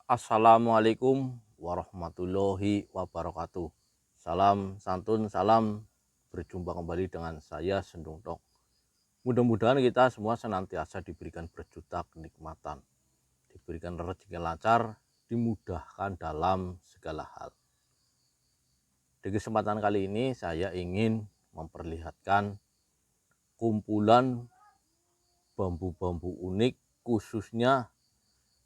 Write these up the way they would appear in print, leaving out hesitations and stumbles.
Assalamualaikum warahmatullahi wabarakatuh. Salam santun, salam berjumpa kembali dengan saya Sendung Tok. Mudah-mudahan kita semua senantiasa diberikan berjuta kenikmatan, diberikan rezeki lancar, dimudahkan dalam segala hal. Di kesempatan kali ini saya ingin memperlihatkan kumpulan bambu-bambu unik khususnya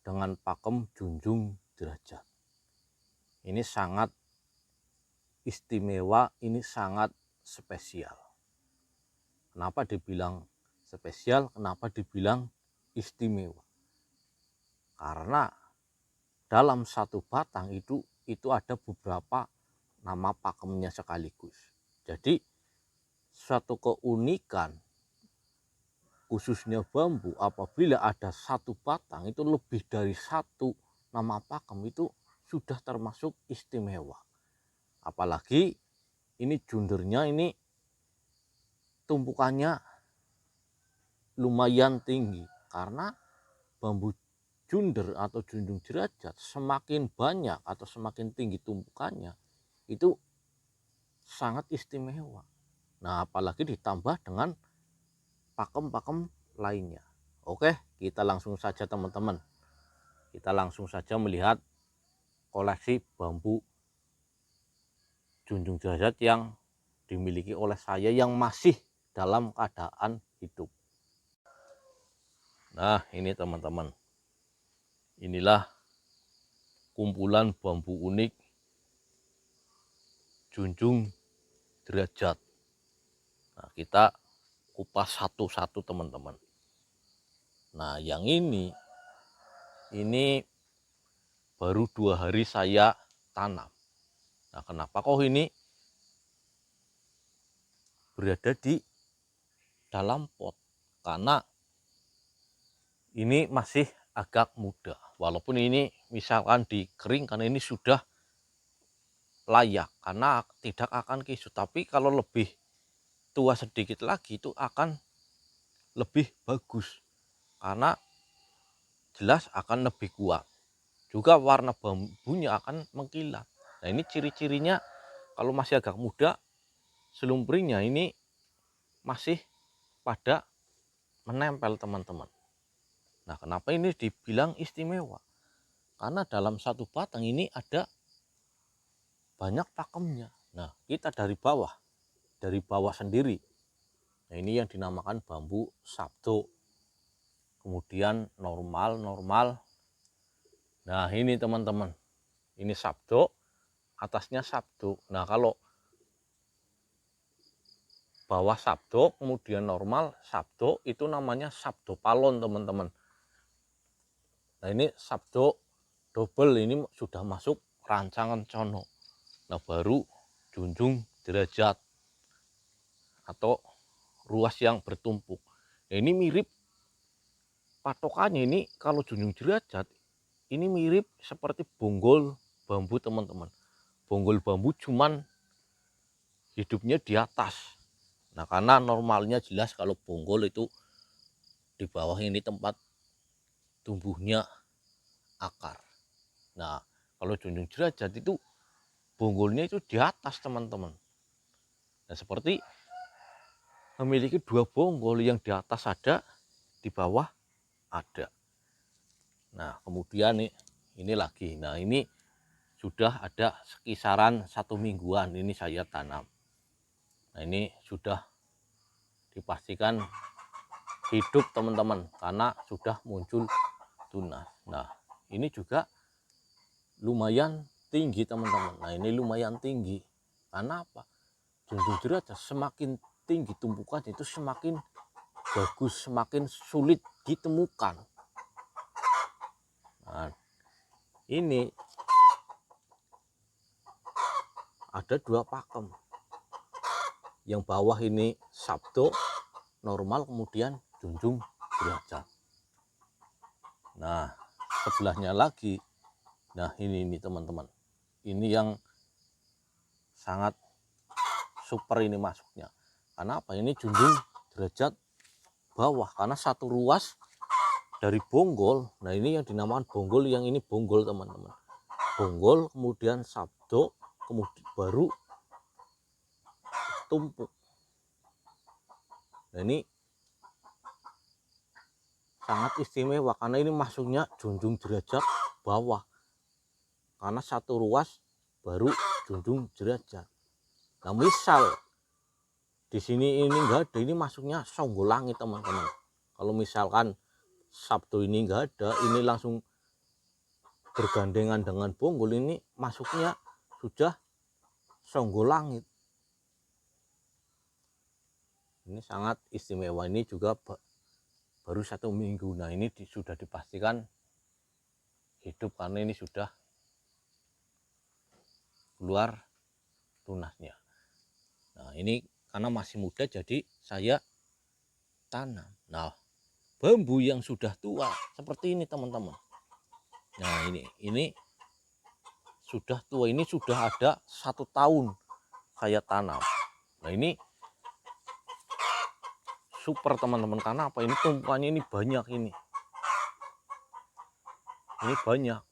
dengan pakem junjung derajat. Ini sangat istimewa, ini sangat spesial. Kenapa dibilang spesial? Kenapa dibilang istimewa? Karena dalam satu batang itu ada beberapa nama pakemnya sekaligus. Jadi suatu keunikan khususnya bambu apabila ada satu batang itu lebih dari satu nama pakem itu sudah termasuk istimewa. Apalagi ini jundernya ini tumpukannya lumayan tinggi, karena bambu junder atau junjung derajat semakin banyak atau semakin tinggi tumpukannya itu sangat istimewa. Nah, apalagi ditambah dengan pakem-pakem lainnya. Oke, kita langsung saja teman-teman. Kita langsung saja melihat koleksi bambu junjung derajat yang dimiliki oleh saya yang masih dalam keadaan hidup. Nah, ini teman-teman. Inilah kumpulan bambu unik junjung derajat. Nah, kita kupas satu-satu teman-teman. Nah, yang ini baru 2 hari saya tanam. Nah, kenapa kok ini berada di dalam pot? Karena ini masih agak muda. Walaupun ini misalkan dikeringkan ini sudah layak karena tidak akan kusut. Tapi kalau lebih tua sedikit lagi itu akan lebih bagus karena jelas akan lebih kuat. Juga warna bambunya akan mengkilat. Nah, ini ciri-cirinya kalau masih agak muda, selumprinya ini masih pada menempel teman-teman. Nah, kenapa ini dibilang istimewa? Karena dalam satu batang ini ada banyak pakemnya. Nah, kita dari bawah sendiri. Nah, ini yang dinamakan bambu sabdo. Kemudian normal. Nah, ini teman-teman. Ini sabdo, atasnya sabdo. Nah, kalau bawah sabdo, kemudian normal sabdo, itu namanya sabdo palon teman-teman. Nah, ini sabdo double, ini sudah masuk rancangan cono. Nah, baru junjung derajat atau ruas yang bertumpuk. Nah, ini mirip patokannya ini kalau junjung derajat ini mirip seperti bonggol bambu teman-teman. Bonggol bambu cuman hidupnya di atas. Nah, karena normalnya jelas kalau bonggol itu di bawah ini tempat tumbuhnya akar. Nah, kalau junjung derajat itu bonggolnya itu di atas teman-teman. Nah, seperti memiliki 2 bonggol, yang di atas ada, di bawah ada. Nah, kemudian ini lagi. Nah, ini sudah ada sekisaran 1 mingguan ini saya tanam. Nah, ini sudah dipastikan hidup teman-teman karena sudah muncul tunas. Nah, ini juga lumayan tinggi teman-teman. Nah, ini lumayan tinggi. Karena apa? Junjung derajat semakin tinggi tumpukan itu semakin bagus, semakin sulit ditemukan. Nah, ini ada 2 pakem. Yang bawah ini sabdo normal, kemudian junjung derajat. Nah, sebelahnya lagi. Nah, ini teman-teman. Ini yang sangat super ini masuknya. Karena apa? Ini junjung derajat bawah karena satu ruas dari bonggol. Nah ini yang dinamakan bonggol, yang ini bonggol teman-teman. Bonggol, kemudian sabdo, kemudian baru tumpuk. Nah ini sangat istimewa karena ini masuknya junjung derajat bawah. Karena satu ruas baru junjung derajat. Nah misal di sini ini enggak ada, ini masuknya Songgolangit teman-teman. Kalau misalkan sabdo ini enggak ada, ini langsung bergandengan dengan bonggol, ini masuknya sudah Songgolangit. Ini sangat istimewa. Ini juga baru 1 minggu. Nah ini sudah dipastikan hidup karena ini sudah keluar tunasnya. Nah ini karena masih muda jadi saya tanam. Nah bambu yang sudah tua seperti ini teman-teman. Nah ini sudah tua, ini sudah ada 1 tahun saya tanam. Nah ini super teman-teman, karena apa, ini tumpukannya ini banyak, ini banyak.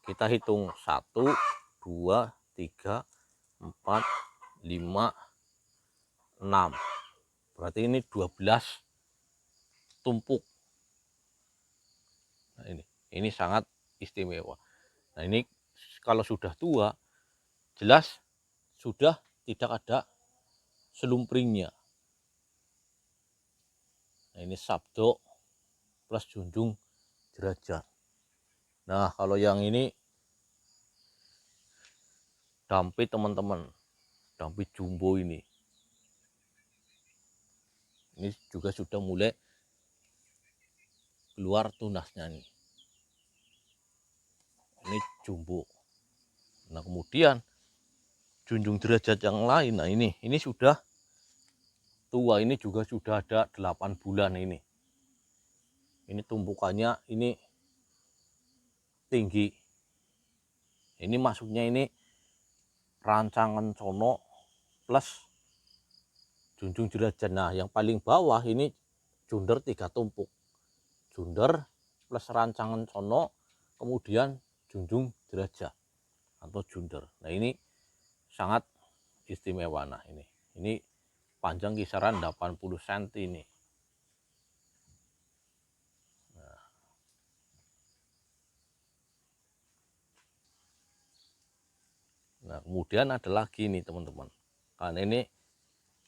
Kita hitung 1 2 3 4 5 6, berarti ini 12 tumpuk. Nah ini sangat istimewa. Nah ini kalau sudah tua jelas sudah tidak ada selumpringnya. Nah ini sabdo plus junjung derajat. Nah kalau yang ini dampit teman-teman, dampit jumbo ini juga sudah mulai keluar tunasnya nih. Ini jumbo. Nah kemudian junjung derajat yang lain, nah ini sudah tua, ini juga sudah ada 8 bulan ini. Ini tumpukannya ini tinggi. Ini masuknya ini rancangan sono plus junjung derajat. Nah yang paling bawah ini junder 3 tumpuk. Junder plus rancangan sono, kemudian junjung derajat atau junder. Nah ini sangat istimewa. Nah ini panjang kisaran 80 cm ini. Nah kemudian ada lagi nih teman-teman, karena ini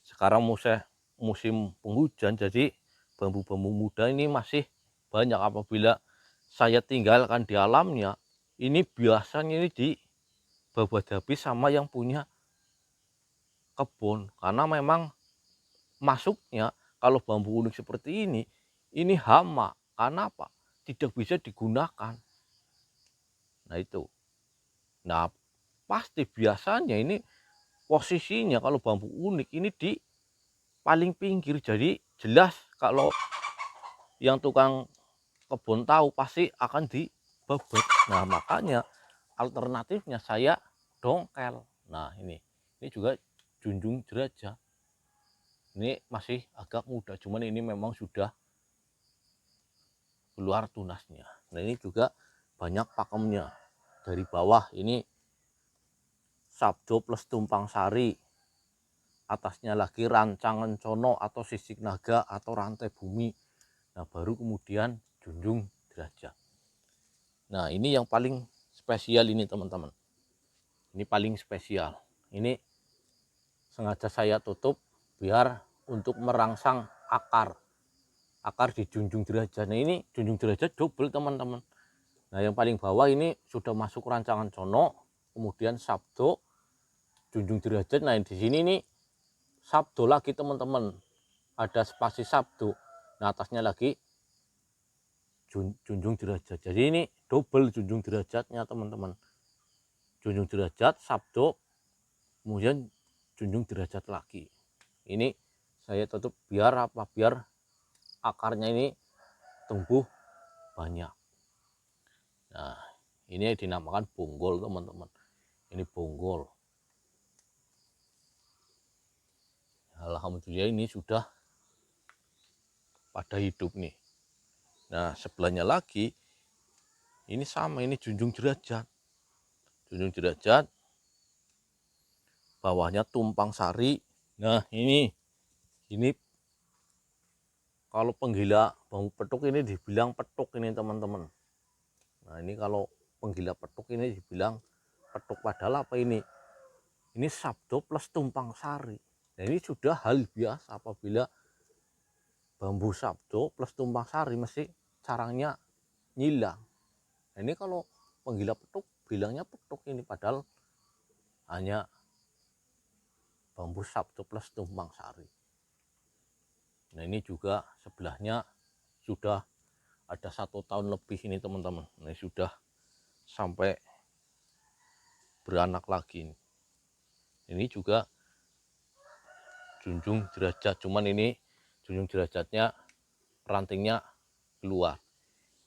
sekarang musim penghujan, jadi bambu-bambu muda ini masih banyak. Apabila saya tinggalkan di alamnya, ini biasanya ini dibabat habis sama yang punya kebun, karena memang masuknya kalau bambu unik seperti ini hama. Karena apa? Tidak bisa digunakan. Nah itu. Nah pasti biasanya ini posisinya kalau bambu unik ini di paling pinggir, jadi jelas kalau yang tukang kebun tahu pasti akan dibabat. Nah makanya alternatifnya saya dongkel. Nah ini juga junjung derajat. Ini masih agak muda, cuman ini memang sudah keluar tunasnya. Nah ini juga banyak pakemnya. Dari bawah ini sabdo plus tumpang sari, atasnya lagi rancangan cono atau sisik naga atau rantai bumi. Nah baru kemudian junjung derajat. Nah ini yang paling spesial ini teman-teman. Ini paling spesial. Ini sengaja saya tutup biar untuk merangsang akar di junjung derajat. Nah ini junjung derajat double teman-teman. Nah yang paling bawah ini sudah masuk rancangan cono, kemudian sabdo, junjung derajat. Nah di sini nih sabdo lagi teman-teman, ada spasi sabdo. Nah atasnya lagi junjung derajat. Jadi ini double junjung derajatnya teman-teman. Junjung derajat, sabdo, kemudian junjung derajat lagi. Ini saya tutup biar apa? Biar akarnya ini tumbuh banyak. Nah ini dinamakan bonggol teman-teman. Ini bonggol. Alhamdulillah ini sudah pada hidup nih. Nah, sebelahnya lagi ini sama, ini junjung derajat. Junjung derajat, bawahnya tumpang sari. Nah, ini kalau penggila bambu petuk ini dibilang petuk ini teman-teman. Nah, ini kalau penggila petuk ini dibilang petuk, padahal apa ini? Ini sabdo plus tumpang sari. Nah, ini sudah hal biasa apabila bambu sabdo plus tumpang sari mesti carangnya nyilang. Nah, ini kalau penggila petuk bilangnya petuk ini, padahal hanya bambu sabdo plus tumpang sari. Nah, ini juga sebelahnya sudah ada 1 tahun lebih ini teman-teman. Ini sudah sampai beranak lagi. Ini juga junjung derajat, cuman ini junjung derajatnya rantingnya keluar.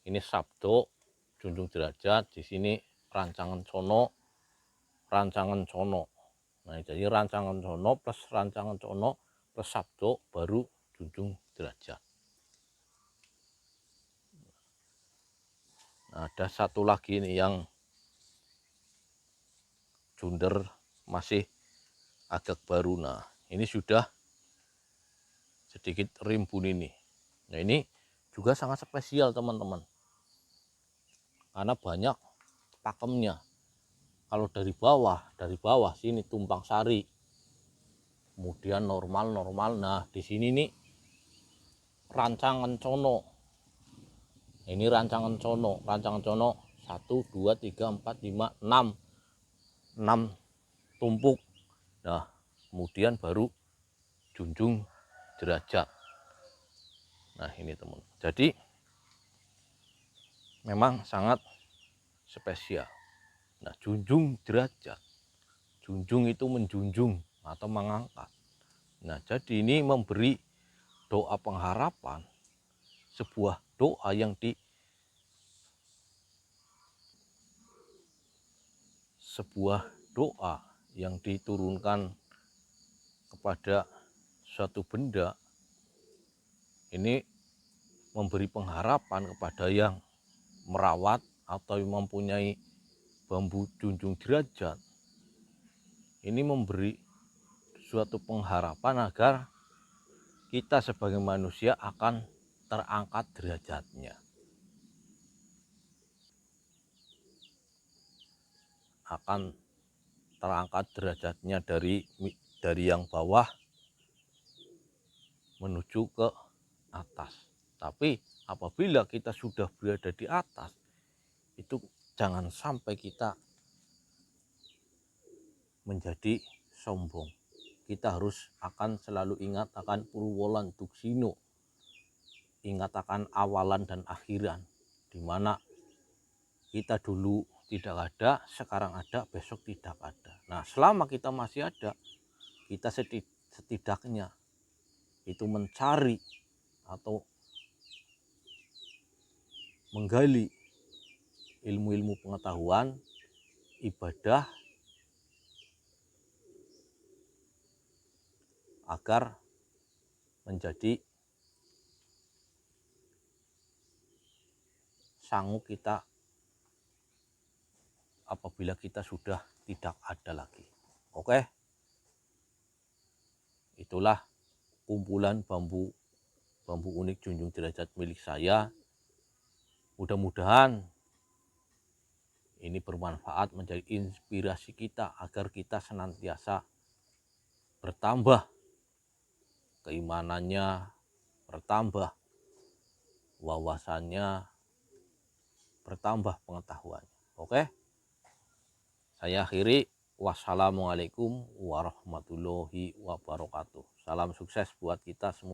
Ini sabdo junjung derajat, di sini rancangan sono, rancangan sono. Nah, jadi rancangan sono plus rancangan sono plus sabdo baru junjung derajat. Nah, ada satu lagi nih yang junder masih agak baru. Nah, ini sudah sedikit rimbun ini. Nah, ini juga sangat spesial teman-teman, karena banyak pakemnya. Kalau dari bawah sini tumpang sari, kemudian normal. Nah, di sini nih rancangan cono. Ini rancangan cono 1, 2, 3, 4, 5, 6 tumpuk. Nah, kemudian baru junjung derajat. Nah, ini teman. Jadi memang sangat spesial. Nah, junjung derajat. Junjung itu menjunjung atau mengangkat. Nah, jadi ini memberi doa pengharapan, sebuah doa yang diturunkan kepada suatu benda. Ini memberi pengharapan kepada yang merawat atau yang mempunyai bambu junjung derajat. Ini memberi suatu pengharapan agar kita sebagai manusia akan terangkat derajatnya. Akan terangkat derajatnya dari yang bawah menuju ke atas. Tapi apabila kita sudah berada di atas, itu jangan sampai kita menjadi sombong. Kita harus akan selalu ingat akan purwolan duksino, ingat akan awalan dan akhiran, di mana kita dulu tidak ada, sekarang ada, besok tidak ada. Nah, selama kita masih ada, kita setidaknya itu mencari atau menggali ilmu-ilmu pengetahuan, ibadah, agar menjadi sanggup kita apabila kita sudah tidak ada lagi. Oke, itulah kumpulan bambu unik junjung derajat milik saya. Mudah-mudahan ini bermanfaat, menjadi inspirasi kita agar kita senantiasa bertambah keimanannya, bertambah wawasannya, bertambah pengetahuannya. Oke, saya akhiri. Wassalamualaikum warahmatullahi wabarakatuh. Salam sukses buat kita semua.